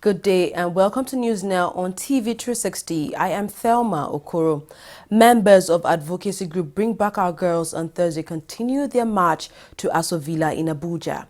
Good day and welcome to News Now on TV360. I am Thelma Okoro. Members of advocacy group Bring Back Our Girls on Thursday continued their march to Aso Villa in Abuja.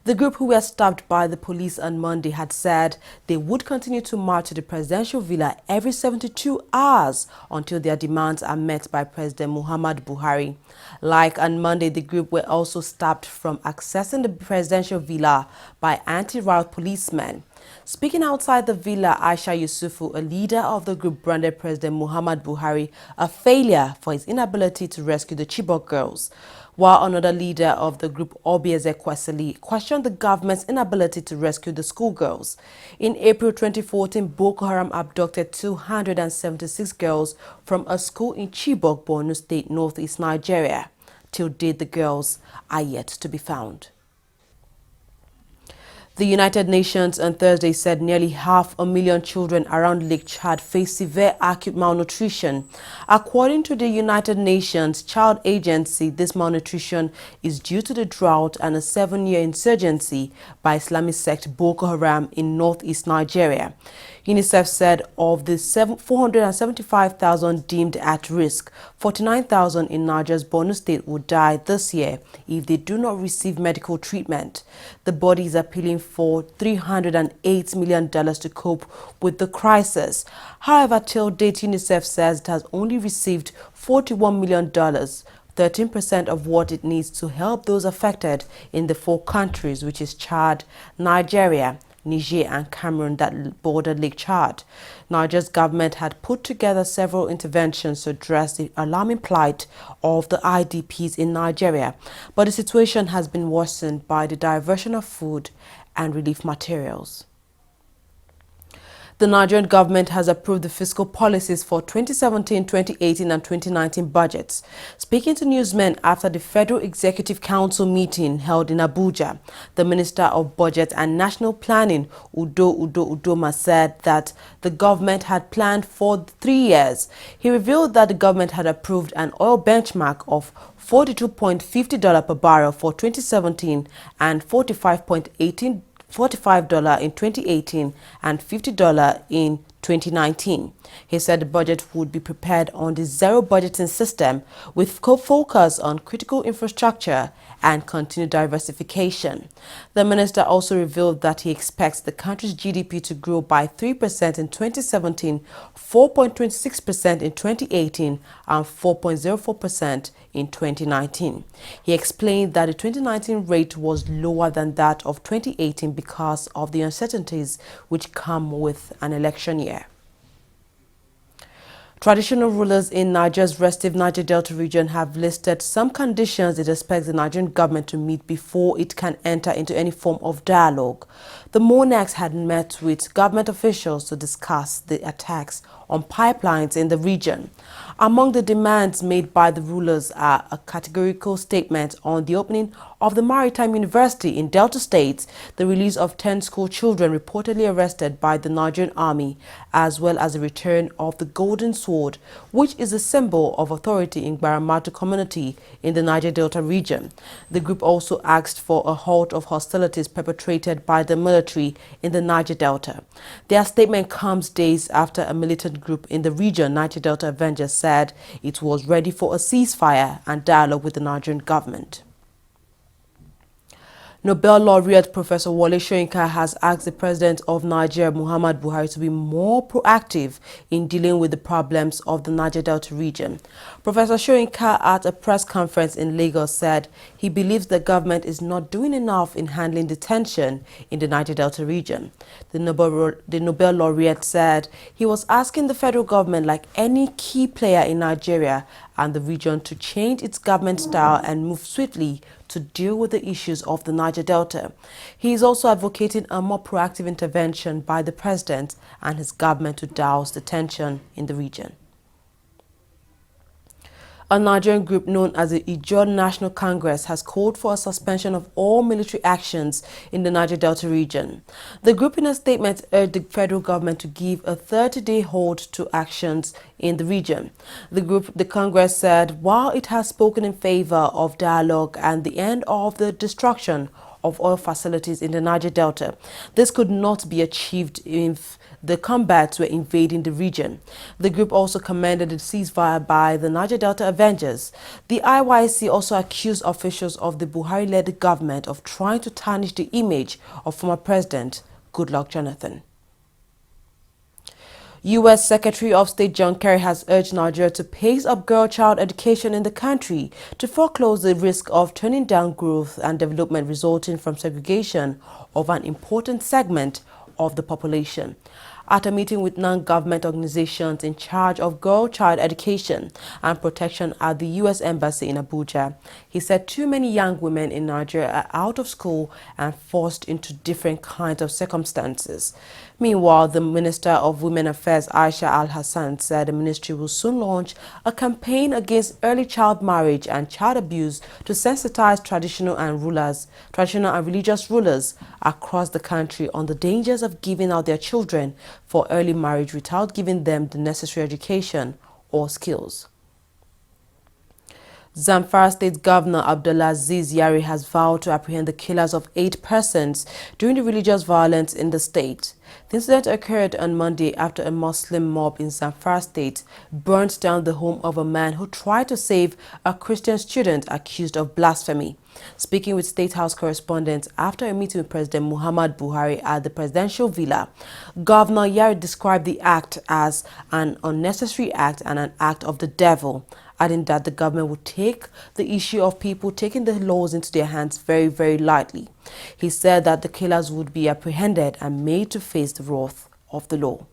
The group, who were stopped by the police on Monday, had said they would continue to march to the presidential villa every 72 hours until their demands are met by President Muhammadu Buhari. Like on Monday, the group were also stopped from accessing the presidential villa by anti-riot policemen. Speaking outside the villa, Aisha Yusufu, a leader of the group, branded President Muhammadu Buhari a failure for his inability to rescue the Chibok girls, while another leader of the group, Obieze Kwesili, questioned the government's inability to rescue the schoolgirls. In April 2014, Boko Haram abducted 276 girls from a school in Chibok, Borno State, northeast Nigeria. Till date, the girls are yet to be found. The United Nations on Thursday said nearly 500,000 children around Lake Chad face severe acute malnutrition. According to the United Nations Child Agency, this malnutrition is due to the drought and a 7-year insurgency by Islamic sect Boko Haram in northeast Nigeria. UNICEF said of the 475,000 deemed at risk, 49,000 in Niger's Borno State will die this year if they do not receive medical treatment. The body is appealing for $308 million to cope with the crisis. However, till date, UNICEF says it has only received $41 million, 13% of what it needs to help those affected in the 4 countries, which is Chad, Nigeria, Niger and Cameroon that border Lake Chad. Niger's government had put together several interventions to address the alarming plight of the IDPs in Nigeria, but the situation has been worsened by the diversion of food and relief materials. The Nigerian government has approved the fiscal policies for 2017, 2018 and 2019 budgets. Speaking to newsmen after the Federal Executive Council meeting held in Abuja, the Minister of Budget and National Planning, Udo Udoma, said that the government had planned for 3 years. He revealed that the government had approved an oil benchmark of $42.50 per barrel for 2017 and $45 in 2018 and $50 in 2019. He said the budget would be prepared on the zero budgeting system with focus on critical infrastructure and continued diversification. The minister also revealed that he expects the country's GDP to grow by 3% in 2017, 4.26% in 2018 and 4.04% in 2019. He explained that the 2019 rate was lower than that of 2018 because of the uncertainties which come with an election year. Traditional rulers in Niger's restive Niger Delta region have listed some conditions it expects the Nigerian government to meet before it can enter into any form of dialogue. The monarchs had met with government officials to discuss the attacks on pipelines in the region. Among the demands made by the rulers are a categorical statement on the opening of the Maritime University in Delta State, the release of 10 school children reportedly arrested by the Nigerian army, as well as the return of the Golden Sword, which is a symbol of authority in Gbaramatu community in the Niger Delta region. The group also asked for a halt of hostilities perpetrated by the military in the Niger Delta. Their statement comes days after a militant group in the region, Niger Delta Avengers, said it was ready for a ceasefire and dialogue with the Nigerian government. Nobel laureate Professor Wole Soyinka has asked the President of Nigeria, Muhammadu Buhari, to be more proactive in dealing with the problems of the Niger Delta region. Professor Soyinka, at a press conference in Lagos, said he believes the government is not doing enough in handling the tension in the Niger Delta region. The Nobel laureate said he was asking the federal government, like any key player in Nigeria and the region, to change its government style and move swiftly to deal with the issues of the Niger Delta. He is also advocating a more proactive intervention by the president and his government to douse the tension in the region. A Nigerian group known as the Ijaw National Congress has called for a suspension of all military actions in the Niger Delta region. The group, in a statement, urged the federal government to give a 30-day hold to actions in the region. The Congress said while it has spoken in favor of dialogue and the end of the destruction of oil facilities in the Niger Delta. This could not be achieved if the combatants were invading the region. The group also commended the ceasefire by the Niger Delta Avengers. The IYC also accused officials of the Buhari-led government of trying to tarnish the image of former President Goodluck Jonathan. U.S. Secretary of State John Kerry has urged Nigeria to pace up girl-child education in the country to foreclose the risk of turning down growth and development resulting from segregation of an important segment of the population. At a meeting with non-government organizations in charge of girl-child education and protection at the U.S. Embassy in Abuja, he said too many young women in Nigeria are out of school and forced into different kinds of circumstances. Meanwhile, the Minister of Women Affairs, Aisha Al-Hassan, said the ministry will soon launch a campaign against early child marriage and child abuse to sensitize traditional and religious rulers across the country on the dangers of giving out their children for early marriage without giving them the necessary education or skills. Zamfara State Governor Abdulaziz Yari has vowed to apprehend the killers of 8 persons during the religious violence in the state. The incident occurred on Monday after a Muslim mob in Zamfara State burnt down the home of a man who tried to save a Christian student accused of blasphemy. Speaking with State House correspondents after a meeting with President Muhammad Buhari at the presidential villa, Governor Yari described the act as an unnecessary act and an act of the devil, adding that the government would take the issue of people taking the laws into their hands very, very lightly. He said that the killers would be apprehended and made to face the wrath of the law.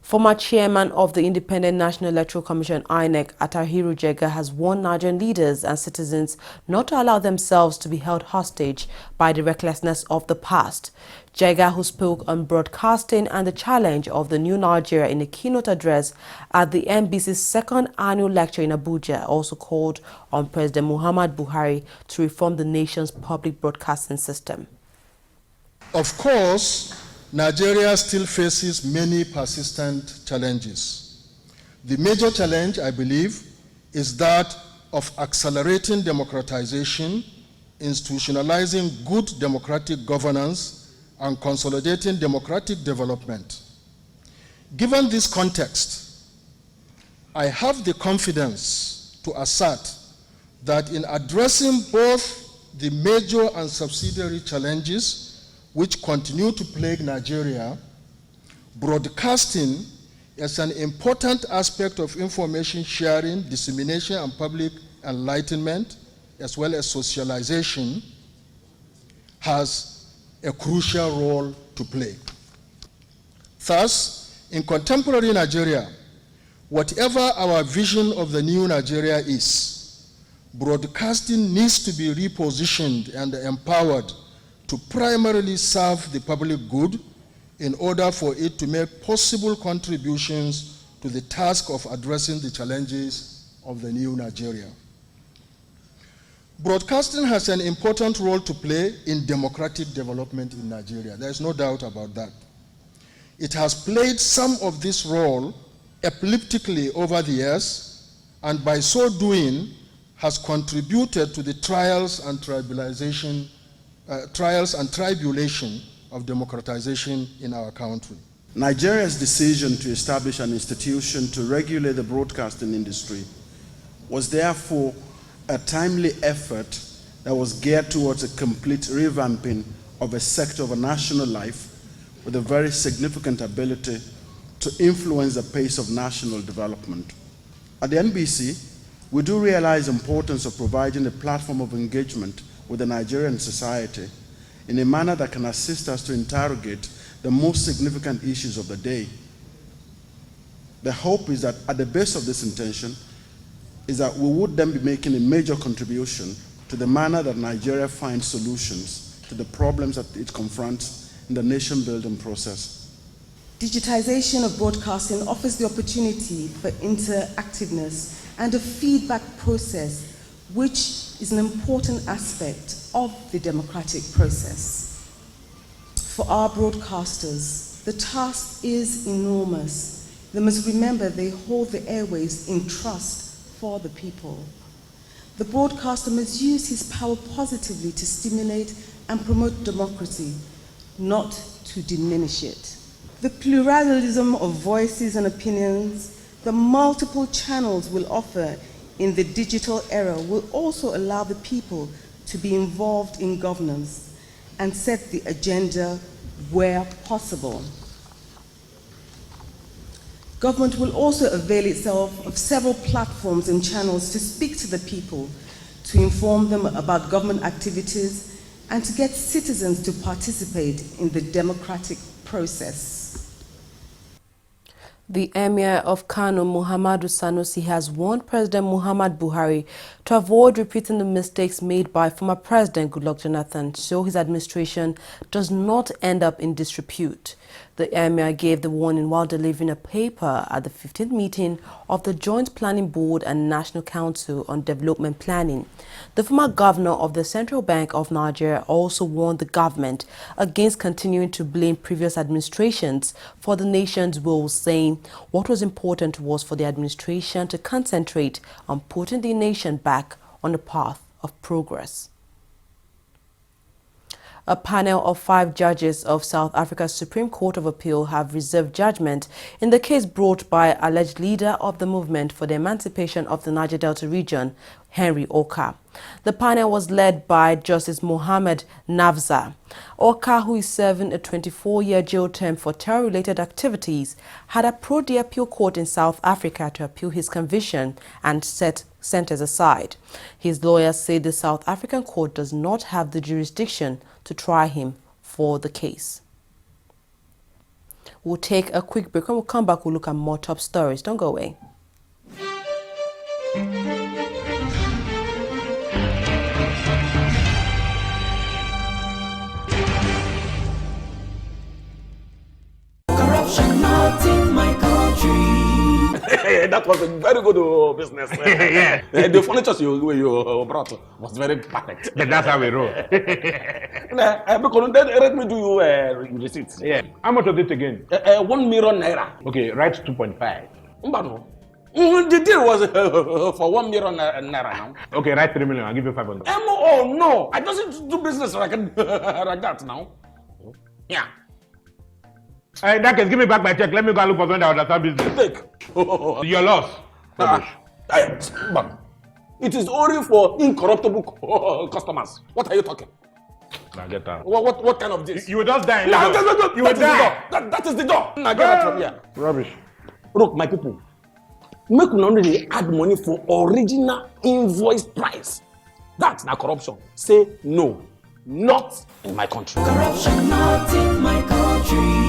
Former chairman of the Independent National Electoral Commission, INEC, Atahiru Jega, has warned Nigerian leaders and citizens not to allow themselves to be held hostage by the recklessness of the past. Jega, who spoke on broadcasting and the challenge of the new Nigeria in a keynote address at the NBC's second annual lecture in Abuja, also called on President Muhammad Buhari to reform the nation's public broadcasting system. Of course, Nigeria still faces many persistent challenges. The major challenge, I believe, is that of accelerating democratization, institutionalizing good democratic governance, and consolidating democratic development. Given this context, I have the confidence to assert that in addressing both the major and subsidiary challenges which continue to plague Nigeria, broadcasting is an important aspect of information sharing, dissemination, and public enlightenment, as well as socialization, has a crucial role to play. Thus, in contemporary Nigeria, whatever our vision of the new Nigeria is, broadcasting needs to be repositioned and empowered to primarily serve the public good in order for it to make possible contributions to the task of addressing the challenges of the new Nigeria. Broadcasting has an important role to play in democratic development in Nigeria. There's no doubt about that. It has played some of this role epileptically over the years, and by so doing has contributed to the trials and tribulation of democratization in our country. Nigeria's decision to establish an institution to regulate the broadcasting industry was therefore a timely effort that was geared towards a complete revamping of a sector of a national life with a very significant ability to influence the pace of national development. At the NBC, we do realize the importance of providing a platform of engagement with the Nigerian society in a manner that can assist us to interrogate the most significant issues of the day. The hope is that at the base of this intention is that we would then be making a major contribution to the manner that Nigeria finds solutions to the problems that it confronts in the nation-building process. Digitization of broadcasting offers the opportunity for interactiveness and a feedback process, which is an important aspect of the democratic process. For our broadcasters, the task is enormous. They must remember they hold the airwaves in trust for the people. The broadcaster must use his power positively to stimulate and promote democracy, not to diminish it. The pluralism of voices and opinions the multiple channels will offer in the digital era will also allow the people to be involved in governance and set the agenda where possible. Government will also avail itself of several platforms and channels to speak to the people, to inform them about government activities, and to get citizens to participate in the democratic process. The Emir of Kano, Muhammadu Sanusi, has warned President Muhammadu Buhari to avoid repeating the mistakes made by former President Goodluck Jonathan so his administration does not end up in disrepute. The Emir gave the warning while delivering a paper at the 15th meeting of the Joint Planning Board and National Council on Development Planning. The former governor of the Central Bank of Nigeria also warned the government against continuing to blame previous administrations for the nation's woes, saying what was important was for the administration to concentrate on putting the nation back on the path of progress. A panel of 5 judges of South Africa's Supreme Court of Appeal have reserved judgment in the case brought by alleged leader of the movement for the emancipation of the Niger Delta region, Henry Okah. The panel was led by Justice Mohammed Nafza. Okah, who is serving a 24-year jail term for terror-related activities, had approached the appeal court in South Africa to appeal his conviction and set sentence aside. His lawyers say the South African court does not have the jurisdiction to try him for the case. We'll take a quick break. When we'll come back, we'll look at more top stories. Don't go away. Corruption not in my country. That was a very good business. Yeah. The furniture you brought was very perfect. That's how we roll. Because let me do you receipts. Yeah. How much was it again? 1 million naira. Okay, write 2.5. Mbano. The deal was for 1 million naira now. Okay, write 3 million. I'll give you 500. Oh no! I just do business like that now. Yeah. In that case, give me back my check. Let me go and look for someone that understand business. Take. Your loss. It is only for incorruptible customers. What are you talking? Now get out. What kind of this? You will just die. No, You will die. That is the door. Now get out from here. Rubbish. Look, my people, make not only add money for original invoice price. That's not corruption. Say no, not in my country. Corruption not in my country.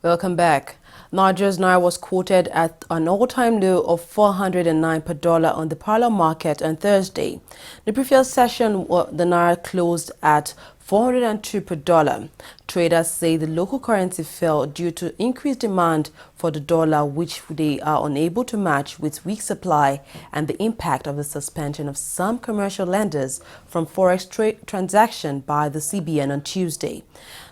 Welcome back. Nigeria's naira was quoted at an all-time low of 409 per dollar on the parallel market on Thursday. The previous session, the naira closed at 402 per dollar. Traders say the local currency fell due to increased demand for the dollar, which they are unable to match with weak supply, and the impact of the suspension of some commercial lenders from forex transaction by the CBN on Tuesday.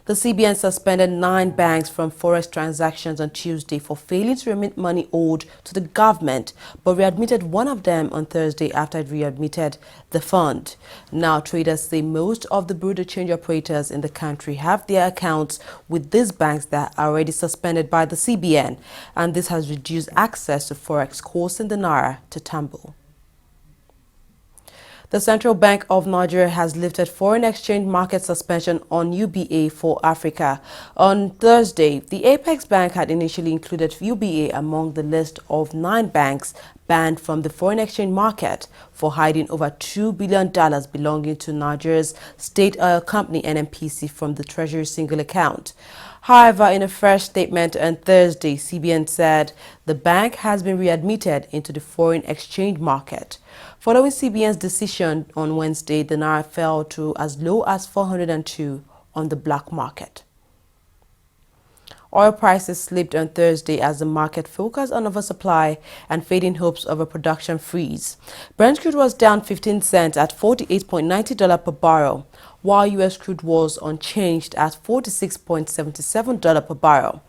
The CBN suspended 9 banks from forex transactions on Tuesday for failing to remit money owed to the government, but readmitted one of them on Thursday after it readmitted the fund. Now, traders say most of the bureau de change operators in the country have their accounts with these banks that are already suspended by the CBN, and this has reduced access to forex, causing the naira to tumble. The Central Bank of Nigeria has lifted foreign exchange market suspension on UBA for Africa. On Thursday, the Apex Bank had initially included UBA among the list of 9 banks banned from the foreign exchange market for hiding over $2 billion belonging to Nigeria's state oil company NNPC from the Treasury single account. However, in a fresh statement on Thursday, CBN said the bank has been readmitted into the foreign exchange market. Following CBN's decision on Wednesday, the naira fell to as low as 402 on the black market. Oil prices slipped on Thursday as the market focused on oversupply and fading hopes of a production freeze. Brent crude was down 15 cents at $48.90 per barrel, while U.S. crude was unchanged at $46.77 per barrel.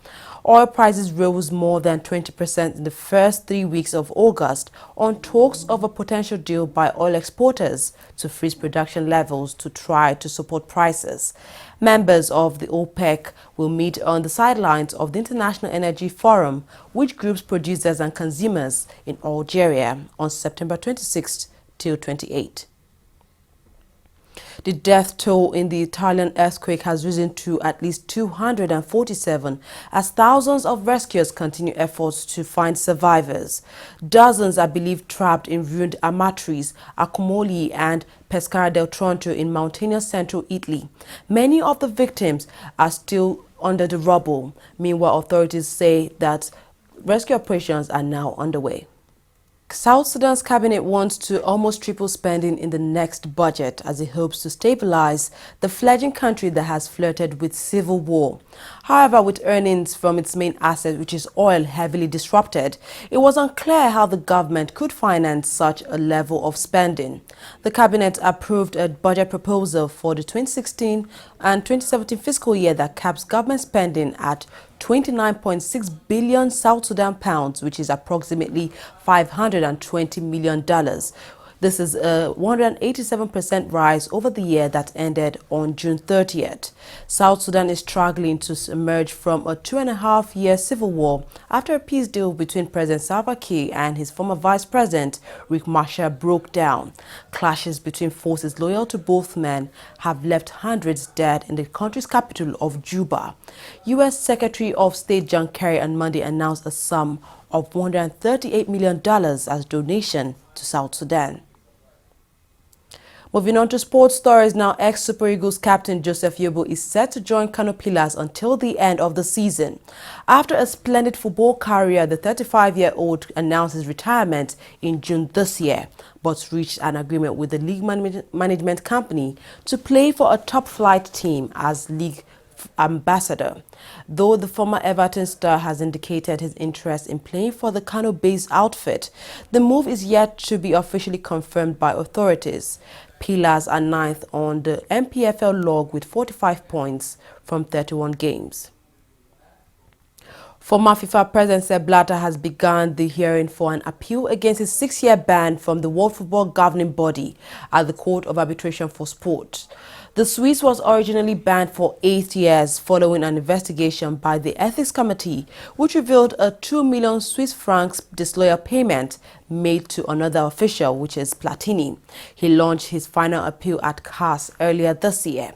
Oil prices rose more than 20% in the first 3 weeks of August on talks of a potential deal by oil exporters to freeze production levels to try to support prices. Members of the OPEC will meet on the sidelines of the International Energy Forum, which groups producers and consumers in Algeria on September 26 till 28. The death toll in the Italian earthquake has risen to at least 247 as thousands of rescuers continue efforts to find survivors. Dozens are believed trapped in ruined Amatrice, Accumoli and Pescara del Tronto in mountainous central Italy. Many of the victims are still under the rubble. Meanwhile, authorities say that rescue operations are now underway. South Sudan's cabinet wants to almost triple spending in the next budget as it hopes to stabilize the fledgling country that has flirted with civil war. However, with earnings from its main asset, which is oil, heavily disrupted, it was unclear how the government could finance such a level of spending. The cabinet approved a budget proposal for the 2016 and 2017 fiscal year that caps government spending at 29.6 billion South Sudan pounds, which is approximately $520 million. This is a 187% rise over the year that ended on June 30th. South Sudan is struggling to emerge from a 2.5-year civil war after a peace deal between President Salva Kiir and his former vice president, Riek Machar, broke down. Clashes between forces loyal to both men have left hundreds dead in the country's capital of Juba. U.S. Secretary of State John Kerry on Monday announced a sum of $138 million as donation to South Sudan. Moving on to sports stories now, ex-Super Eagles captain Joseph Yobo is set to join Kano Pillars until the end of the season. After a splendid football career, the 35-year-old announced his retirement in June this year, but reached an agreement with the league management company to play for a top-flight team as league ambassador. Though the former Everton star has indicated his interest in playing for the Kano-based outfit, the move is yet to be officially confirmed by authorities. Pillars are 9th on the MPFL log with 45 points from 31 games. Former FIFA President Sepp Blatter has begun the hearing for an appeal against his 6-year ban from the World Football Governing Body at the Court of Arbitration for Sport. The Swiss was originally banned for 8 years following an investigation by the Ethics Committee, which revealed a 2 million Swiss francs disloyal payment made to another official, which is Platini. He launched his final appeal at CAS earlier this year.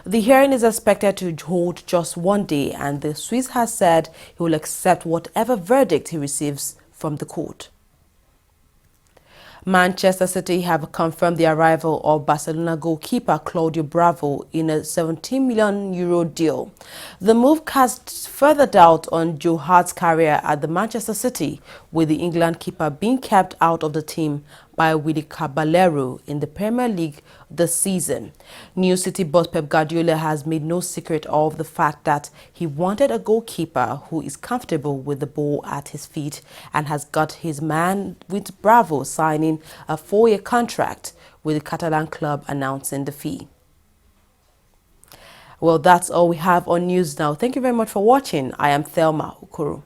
The hearing is expected to hold just 1 day, and the Swiss has said he will accept whatever verdict he receives from the court. Manchester City have confirmed the arrival of Barcelona goalkeeper Claudio Bravo in a €17 million deal. The move casts further doubt on Joe Hart's career at the Manchester City, with the England keeper being kept out of the team by Willy Caballero in the Premier League this season. New City boss Pep Guardiola has made no secret of the fact that he wanted a goalkeeper who is comfortable with the ball at his feet and has got his man with Bravo signing a 4-year contract with the Catalan club announcing the fee. Well, that's all we have on news now. Thank you very much for watching. I am Thelma Ukuru.